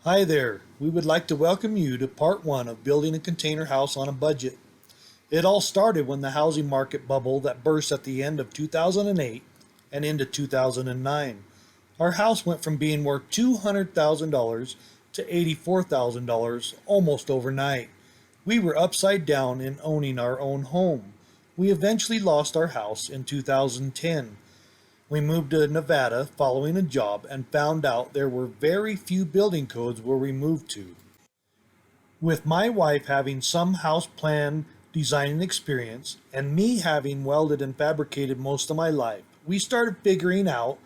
Hi there. We would like to welcome you to part one of building a container house on a budget. It all started when the housing market bubble that burst at the end of 2008 and into 2009. Our house went from being worth $200,000 to $84,000 almost overnight. We were upside down in owning our own home. We eventually lost our house in 2010. We moved to Nevada following a job and found out there were very few building codes where we moved to. With my wife having some house plan designing experience and me having welded and fabricated most of my life, we started figuring out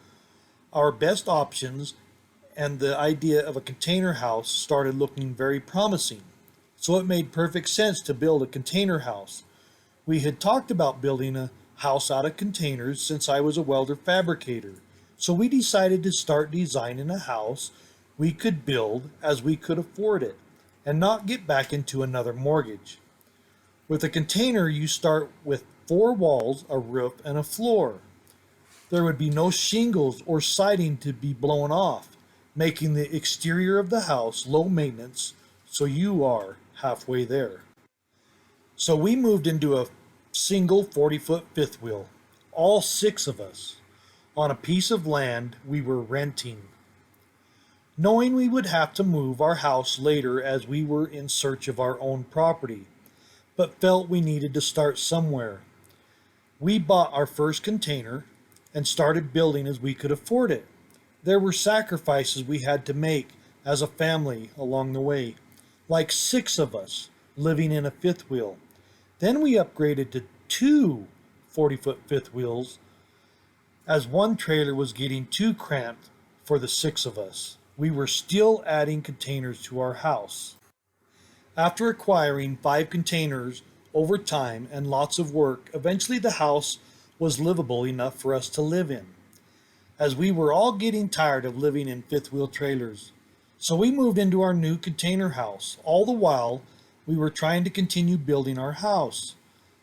our best options, and the idea of a container house started looking very promising. So it made perfect sense to build a container house. We had talked about building a house out of containers since I was a welder fabricator. So we decided to start designing a house we could build as we could afford it and not get back into another mortgage. With a container, you start with four walls, a roof, and a floor. There would be no shingles or siding to be blown off, making the exterior of the house low maintenance, so you are halfway there. So we moved into a single 40-foot fifth wheel, all six of us, on a piece of land we were renting, knowing we would have to move our house later as we were in search of our own property, but felt we needed to start somewhere. We bought our first container and started building as we could afford it. There were sacrifices we had to make as a family along the way, like six of us living in a fifth wheel. Then we upgraded to two 40-foot fifth wheels as one trailer was getting too cramped for the six of us. We were still adding containers to our house. After acquiring five containers over time and lots of work, eventually the house was livable enough for us to live in, as we were all getting tired of living in fifth wheel trailers. So we moved into our new container house. All the while, we were trying to continue building our house.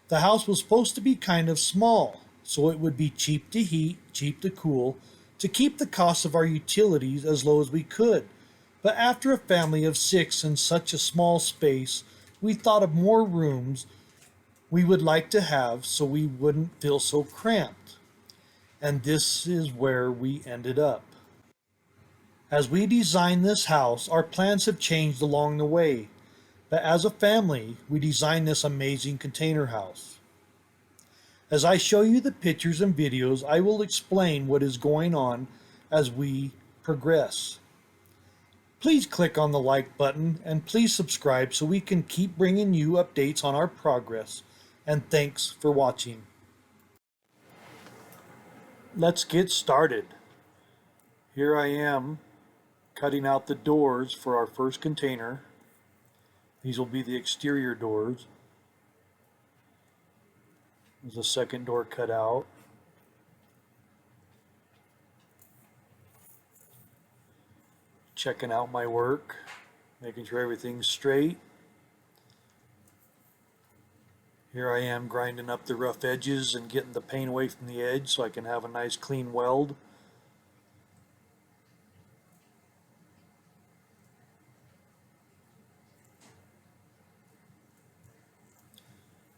The house was supposed to be kind of small, so it would be cheap to heat, cheap to cool, to keep the cost of our utilities as low as we could. But after a family of six in such a small space, we thought of more rooms we would like to have so we wouldn't feel so cramped. And this is where we ended up. As we designed this house, our plans have changed along the way. But as a family, we designed this amazing container house. As I show you the pictures and videos, I will explain what is going on as we progress. Please click on the like button and please subscribe so we can keep bringing you updates on our progress. And thanks for watching. Let's get started. Here I am cutting out the doors for our first container. These will be the exterior doors. There's a second door cut out. Checking out my work, making sure everything's straight. Here I am grinding up the rough edges and getting the paint away from the edge so I can have a nice clean weld.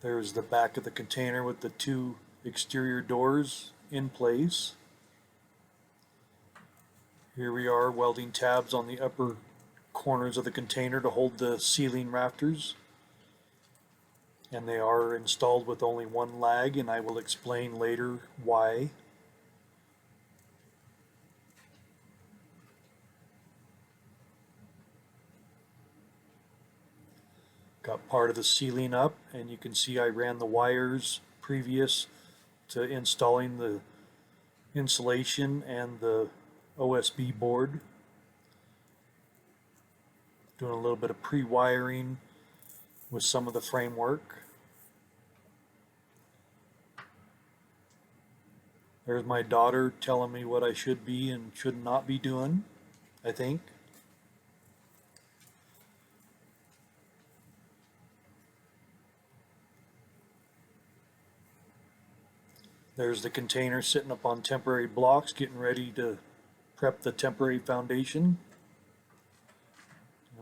There's the back of the container with the two exterior doors in place. Here we are welding tabs on the upper corners of the container to hold the ceiling rafters. And they are installed with only one lag, and I will explain later why. Got part of the ceiling up, and you can see I ran the wires previous to installing the insulation and the OSB board. Doing a little bit of pre-wiring with some of the framework. There's my daughter telling me what I should be and should not be doing, I think. There's the container sitting up on temporary blocks, getting ready to prep the temporary foundation.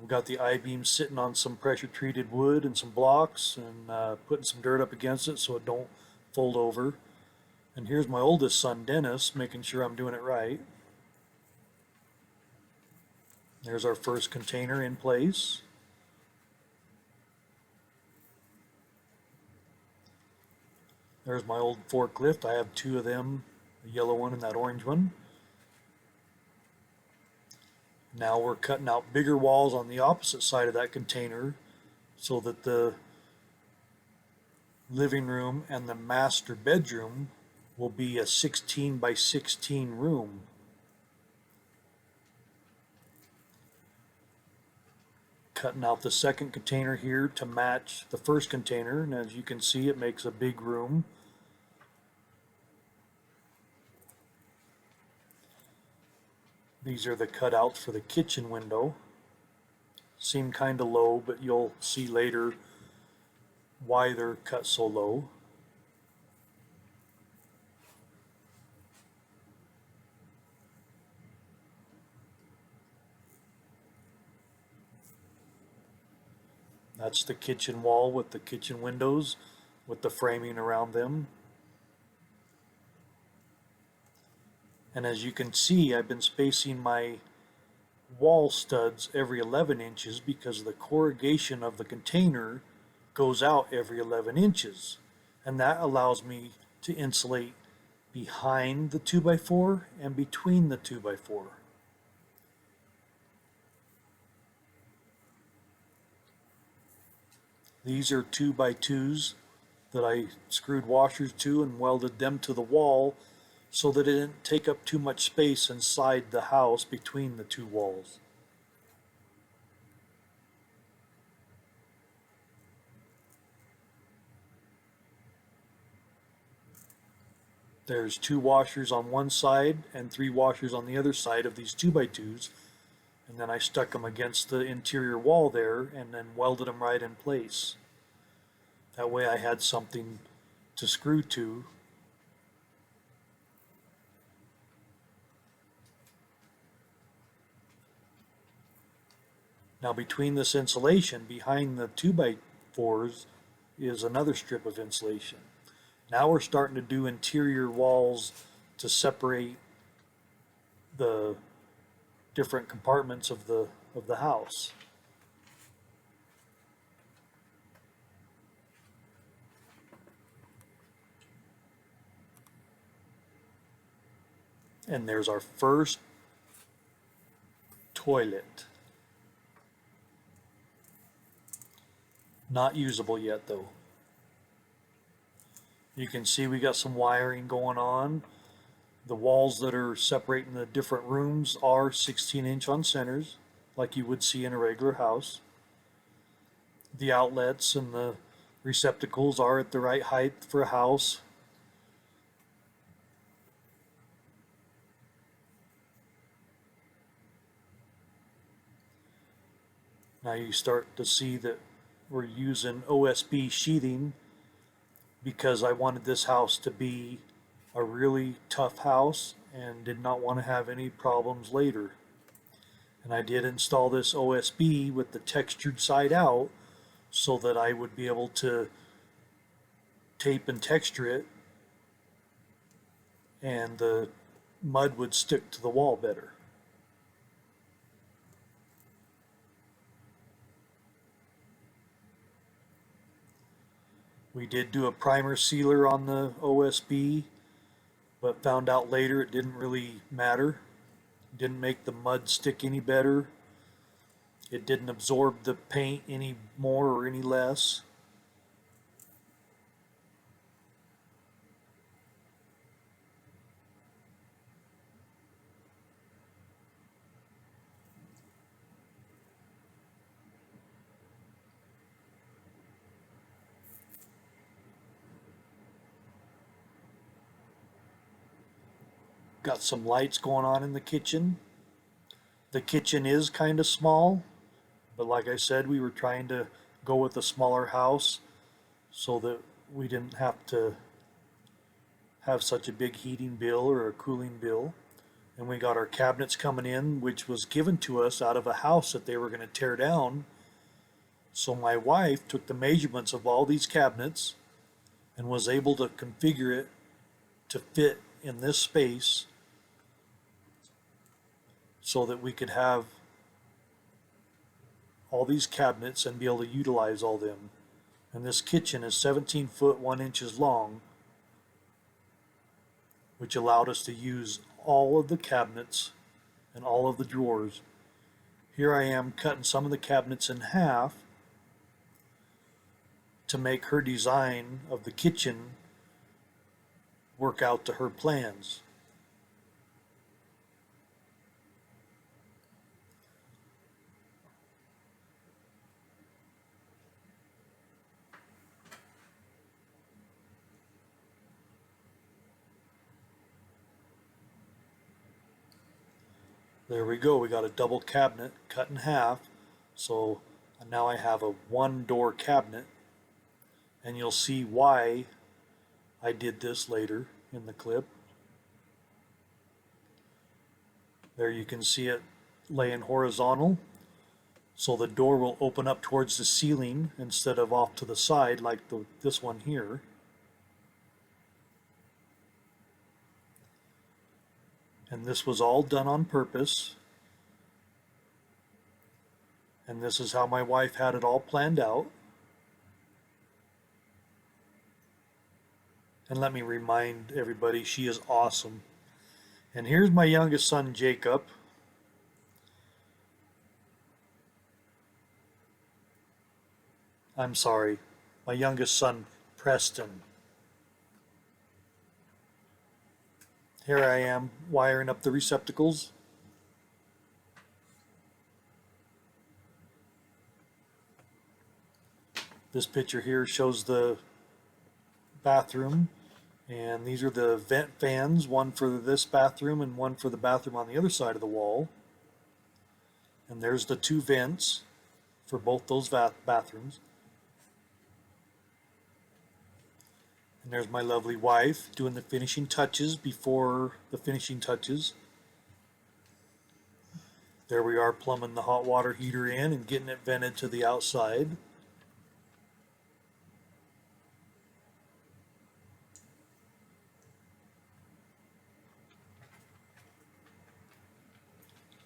We've got the I-beam sitting on some pressure treated wood and some blocks, and putting some dirt up against it so it don't fold over. And here's my oldest son, Dennis, making sure I'm doing it right. There's our first container in place. There's my old forklift. I have two of them, the yellow one and that orange one. Now we're cutting out bigger walls on the opposite side of that container so that the living room and the master bedroom will be a 16 by 16 room. Cutting out the second container here to match the first container, and as you can see, it makes a big room. These are the cutouts for the kitchen window. Seem kind of low, but you'll see later why they're cut so low. That's the kitchen wall with the kitchen windows with the framing around them. And as you can see, I've been spacing my wall studs every 11 inches because the corrugation of the container goes out every 11 inches. And that allows me to insulate behind the 2x4 and between the 2x4. These are 2x2s that I screwed washers to and welded them to the wall so that it didn't take up too much space inside the house between the two walls. There's two washers on one side and three washers on the other side of these 2x2s, and then I stuck them against the interior wall there and then welded them right in place. That way I had something to screw to. Now between this insulation, behind the 2x4s, is another strip of insulation. Now we're starting to do interior walls to separate the different compartments of the house. And there's our first toilet. Not usable yet though. You can see we got some wiring going on. The walls that are separating the different rooms are 16-inch on centers, like you would see in a regular house. The outlets and the receptacles are at the right height for a house. Now you start to see that we're using Osb sheathing because I wanted this house to be a really tough house and did not want to have any problems later. And I did install this Osb with the textured side out so that I would be able to tape and texture it and the mud would stick to the wall better. We did do a primer sealer on the Osb, but found out later it didn't really matter. It didn't make the mud stick any better. It didn't absorb the paint any more or any less. Got some lights going on in the kitchen. The kitchen is kind of small, but like I said, we were trying to go with a smaller house so that we didn't have to have such a big heating bill or a cooling bill. and we got our cabinets coming in, which was given to us out of a house that they were going to tear down. So my wife took the measurements of all these cabinets and was able to configure it to fit in this space so that we could have all these cabinets and be able to utilize all them. And this kitchen is 17 foot 1 inches long, which allowed us to use all of the cabinets and all of the drawers. Here I am cutting some of the cabinets in half to make her design of the kitchen work out to her plans. There we go, we got a double cabinet cut in half, so now I have a 1-door cabinet, and you'll see why I did this later in the clip. There you can see it laying horizontal, so the door will open up towards the ceiling instead of off to the side like this one here. And this was all done on purpose. And this is how my wife had it all planned out. And let me remind everybody, she is awesome. And here's my youngest son, Jacob. I'm sorry, my youngest son, Preston. Here I am wiring up the receptacles. This picture here shows the bathroom, and these are the vent fans, one for this bathroom and one for the bathroom on the other side of the wall. And there's the 2 vents for both those bathrooms. And there's my lovely wife doing the finishing touches before the finishing touches. There we are plumbing the hot water heater in and getting it vented to the outside.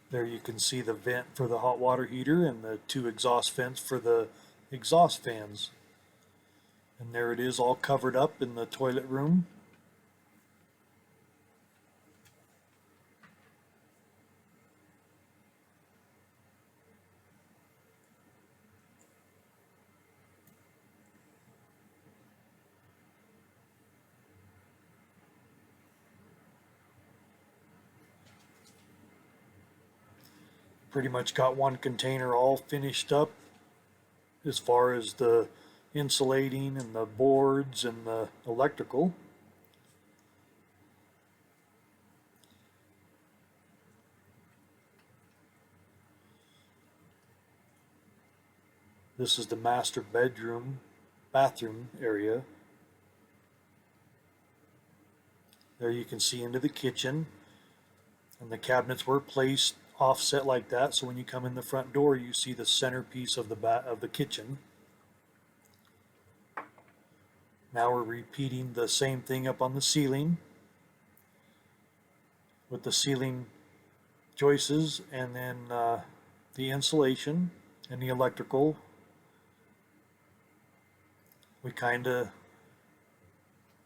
There you can see the vent for the hot water heater and the 2 exhaust vents for the exhaust fans. And there it is all covered up in the toilet room. Pretty much got one container all finished up as far as the insulating and the boards and the electrical. This is the master bathroom area. There you can see into the kitchen, and the cabinets were placed offset like that, so when you come in the front door you see the centerpiece of the kitchen. Now we're repeating the same thing up on the ceiling with the ceiling joists, and then the insulation and the electrical. We kind of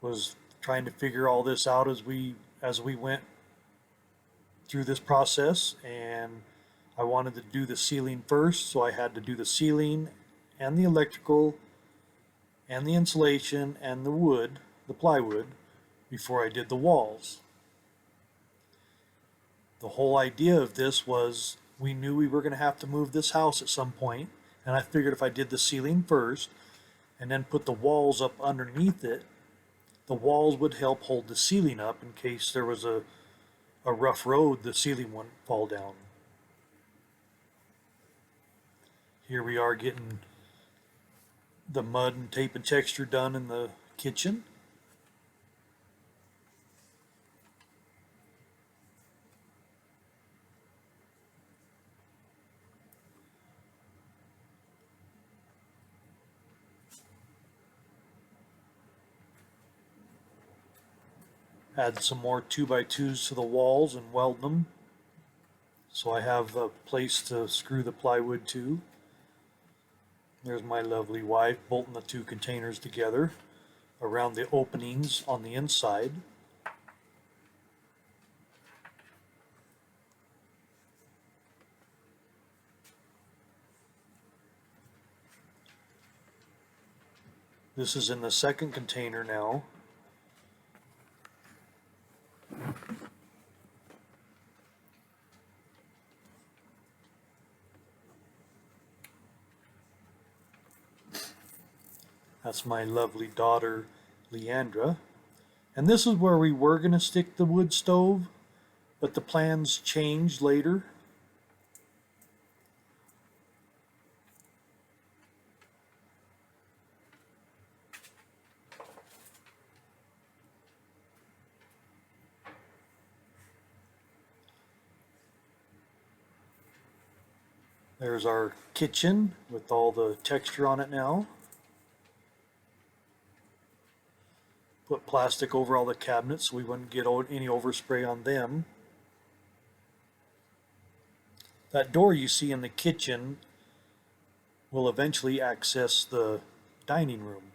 was trying to figure all this out as we went through this process, and I wanted to do the ceiling first, so I had to do the ceiling and the electrical and the insulation and the plywood, before I did the walls. The whole idea of this was we knew we were going to have to move this house at some point, and I figured if I did the ceiling first and then put the walls up underneath it, the walls would help hold the ceiling up in case there was a rough road, the ceiling wouldn't fall down. Here we are getting the mud and tape and texture done in the kitchen. Add some more 2x2s to the walls and weld them. So I have a place to screw the plywood to. There's my lovely wife bolting the two containers together around the openings on the inside. This is in the second container now. That's my lovely daughter, Leandra. And this is where we were going to stick the wood stove, but the plans changed later. There's our kitchen with all the texture on it now. Put plastic over all the cabinets so we wouldn't get any overspray on them. That door you see in the kitchen will eventually access the dining room.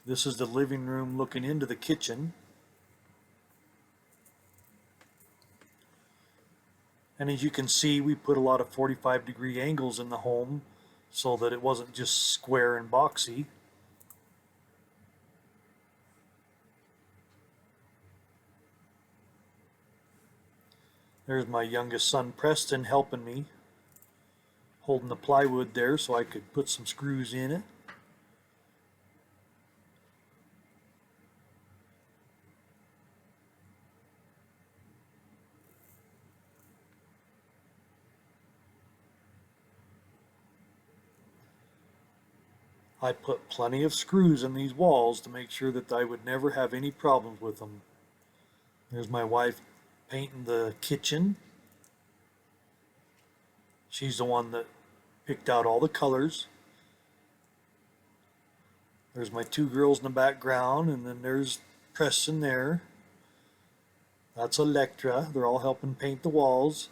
This is the living room looking into the kitchen. And as you can see, we put a lot of 45-degree angles in the home so that it wasn't just square and boxy. There's my youngest son, Preston, helping me, holding the plywood there so I could put some screws in it. I put plenty of screws in these walls to make sure that I would never have any problems with them. There's my wife painting the kitchen. She's the one that picked out all the colors. There's my two girls in the background, and then there's Preston there. That's Electra. They're all helping paint the walls.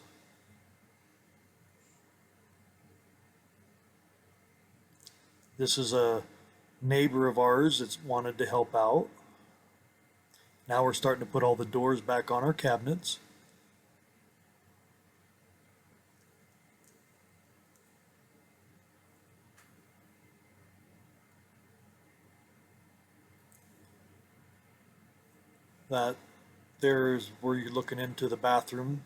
This is a neighbor of ours that's wanted to help out. Now we're starting to put all the doors back on our cabinets. That there's where you're looking into the bathroom.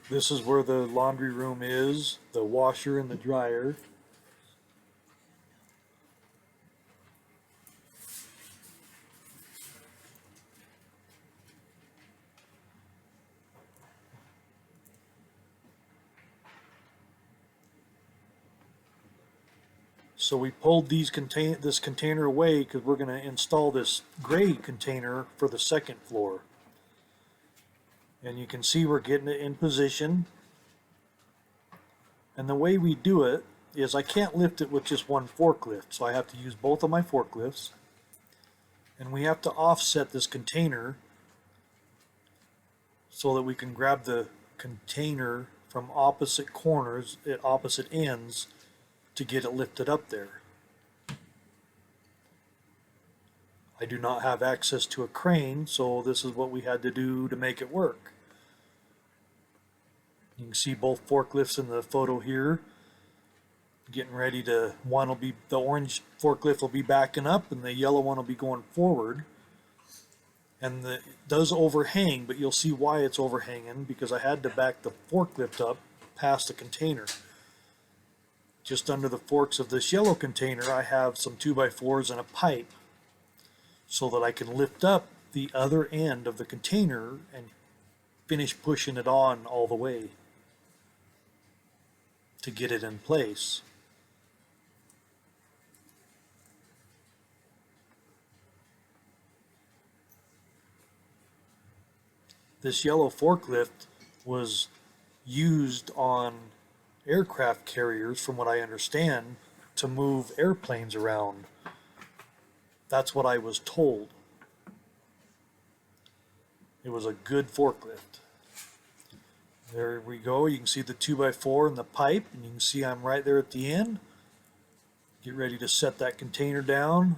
This is where the laundry room is, the washer and the dryer. So we pulled this container away because we're going to install this gray container for the second floor. And you can see we're getting it in position. And the way we do it is I can't lift it with just one forklift, so I have to use both of my forklifts. And we have to offset this container so that we can grab the container from opposite corners at opposite ends to get it lifted up there. I do not have access to a crane, so this is what we had to do to make it work. You can see both forklifts in the photo here. Getting ready to, the orange forklift will be backing up and the yellow one will be going forward. And it does overhang, but you'll see why it's overhanging, because I had to back the forklift up past the container. Just under the forks of this yellow container, I have some 2x4s and a pipe so that I can lift up the other end of the container and finish pushing it on all the way to get it in place. This yellow forklift was used on aircraft carriers, from what I understand, to move airplanes around. That's what I was told. It was a good forklift. There we go. You can see the 2x4 and the pipe, and you can see I'm right there at the end. Get ready to set that container down,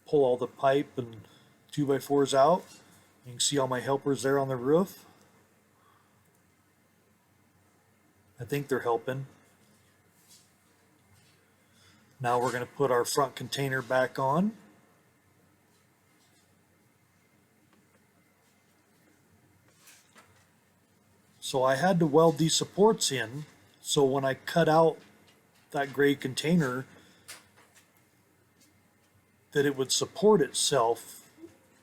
pull all the pipe and 2x4s out. You can see all my helpers there on the roof. I think they're helping. Now we're going to put our front container back on. So I had to weld these supports in, so when I cut out that gray container, that it would support itself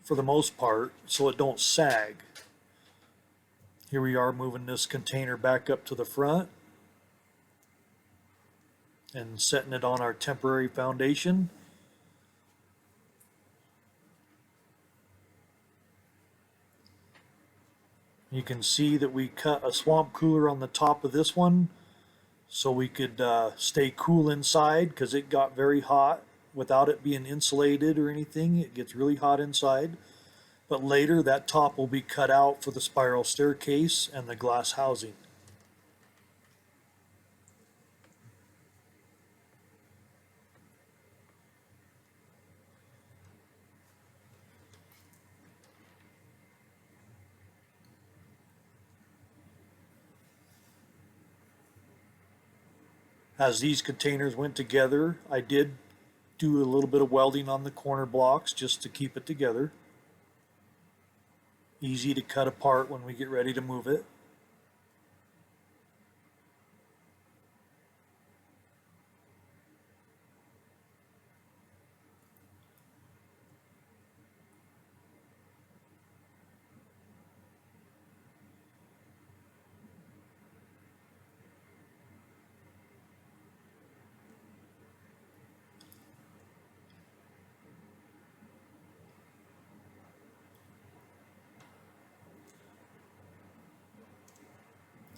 for the most part, so it don't sag. Here we are moving this container back up to the front and setting it on our temporary foundation. You can see that we cut a swamp cooler on the top of this one so we could stay cool inside, because it got very hot without it being insulated or anything. It gets really hot inside. But later that top will be cut out for the spiral staircase and the glass housing. As these containers went together, I did do a little bit of welding on the corner blocks just to keep it together. Easy to cut apart when we get ready to move it.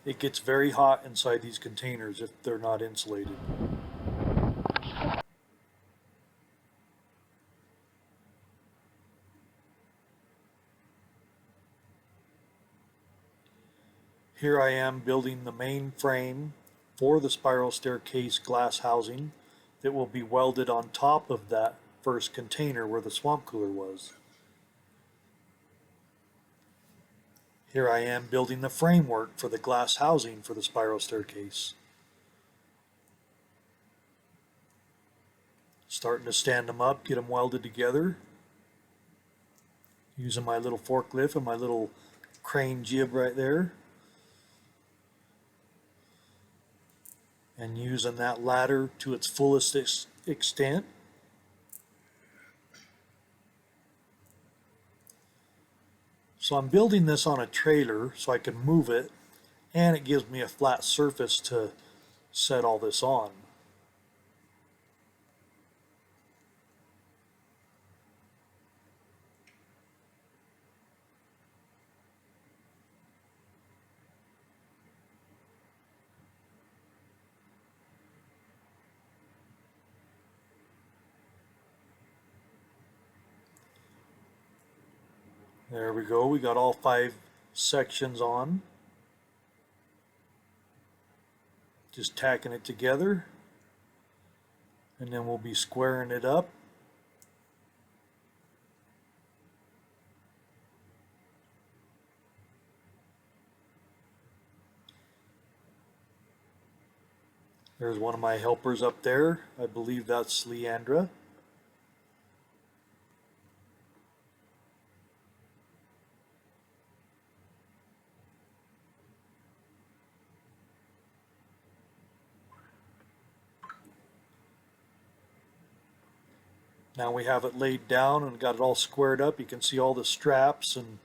It gets very hot inside these containers if they're not insulated. Here I am building the main frame for the spiral staircase glass housing that will be welded on top of that first container where the swamp cooler was. Here I am building the framework for the glass housing for the spiral staircase. Starting to stand them up, get them welded together. Using my little forklift and my little crane jib right there. And using that ladder to its fullest extent. So I'm building this on a trailer so I can move it, and it gives me a flat surface to set all this on. There we go, we got all 5 sections on. Just tacking it together, and then we'll be squaring it up. There's one of my helpers up there. I believe that's Leandra. Now we have it laid down and got it all squared up. You can see all the straps and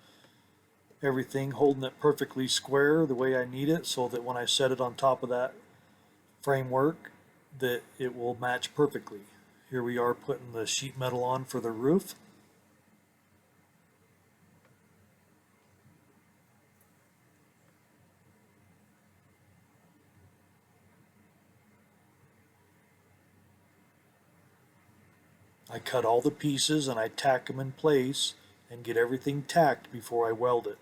everything holding it perfectly square the way I need it, so that when I set it on top of that framework, that it will match perfectly. Here we are putting the sheet metal on for the roof. I cut all the pieces and I tack them in place and get everything tacked before I weld it.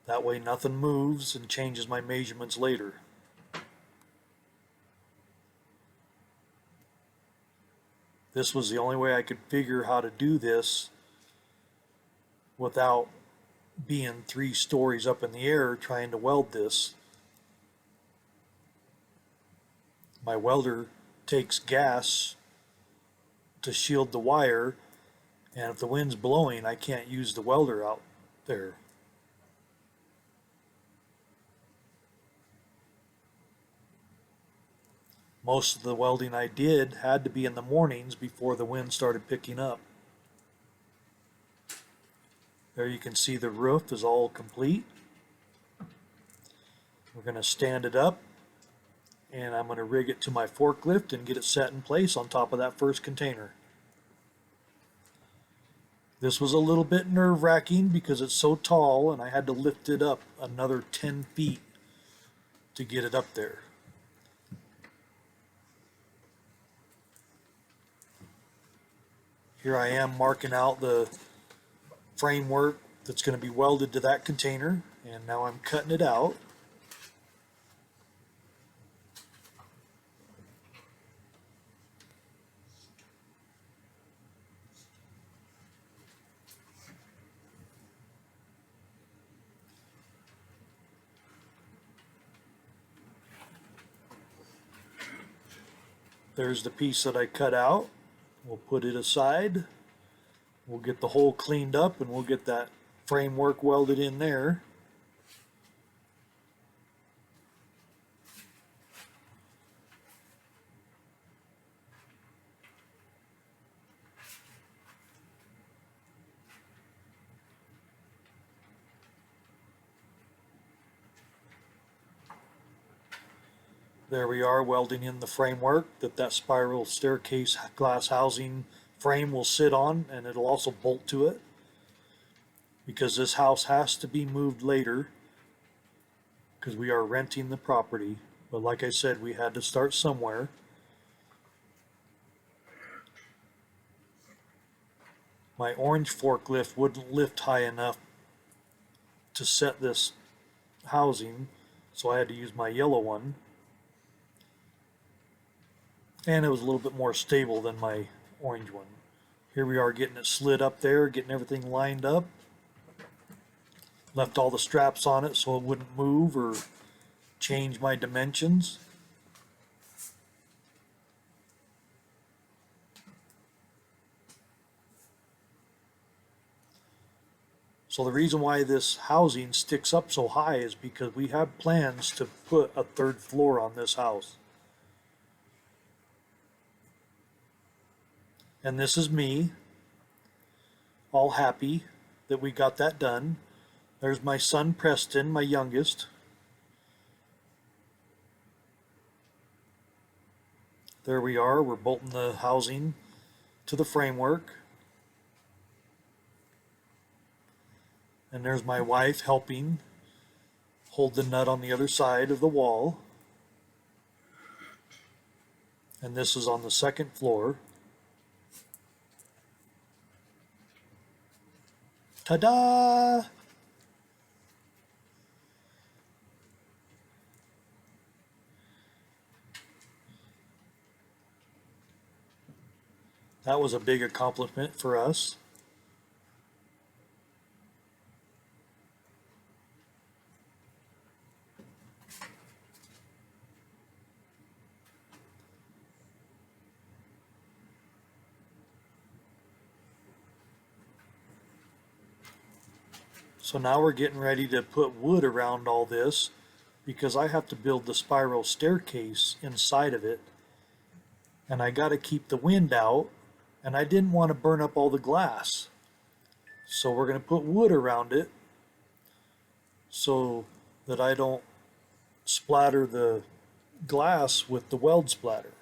That way nothing moves and changes my measurements later. This was the only way I could figure how to do this without being 3 stories up in the air trying to weld this. My welder takes gas to shield the wire, and if the wind's blowing, I can't use the welder out there. Most of the welding I did had to be in the mornings before the wind started picking up. There you can see the roof is all complete. We're going to stand it up, and I'm going to rig it to my forklift and get it set in place on top of that first container. This was a little bit nerve-wracking because it's so tall and I had to lift it up another 10 feet to get it up there. Here I am marking out the framework that's going to be welded to that container, and now I'm cutting it out. There's the piece that I cut out. We'll put it aside. We'll get the hole cleaned up and we'll get that framework welded in there. There we are, welding in the framework that spiral staircase glass housing frame will sit on, and it'll also bolt to it because this house has to be moved later because we are renting the property. But like I said, we had to start somewhere. My orange forklift wouldn't lift high enough to set this housing, so I had to use my yellow one. And it was a little bit more stable than my orange one. Here we are getting it slid up there, getting everything lined up. Left all the straps on it so it wouldn't move or change my dimensions. So the reason why this housing sticks up so high is because we have plans to put a 3rd floor on this house. And this is me, all happy that we got that done. There's my son Preston, my youngest. There we are, we're bolting the housing to the framework. And there's my wife helping hold the nut on the other side of the wall. And this is on the 2nd floor. Ta-da! That was a big accomplishment for us. So now we're getting ready to put wood around all this because I have to build the spiral staircase inside of it. And I got to keep the wind out, and I didn't want to burn up all the glass. So we're going to put wood around it so that I don't splatter the glass with the weld splatter.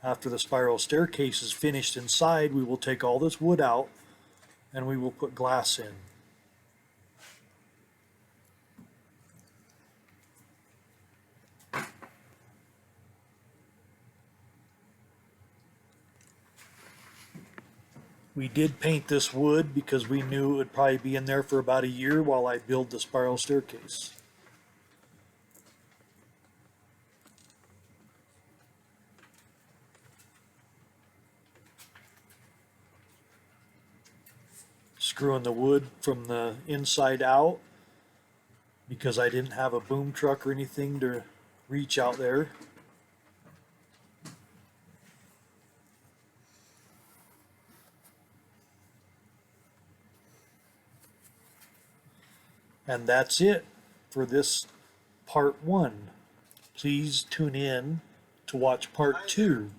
After the spiral staircase is finished inside, we will take all this wood out and we will put glass in. We did paint this wood because we knew it would probably be in there for about a year while I build the spiral staircase. Screwing the wood from the inside out because I didn't have a boom truck or anything to reach out there. And that's it for this part 1. Please tune in to watch part 2.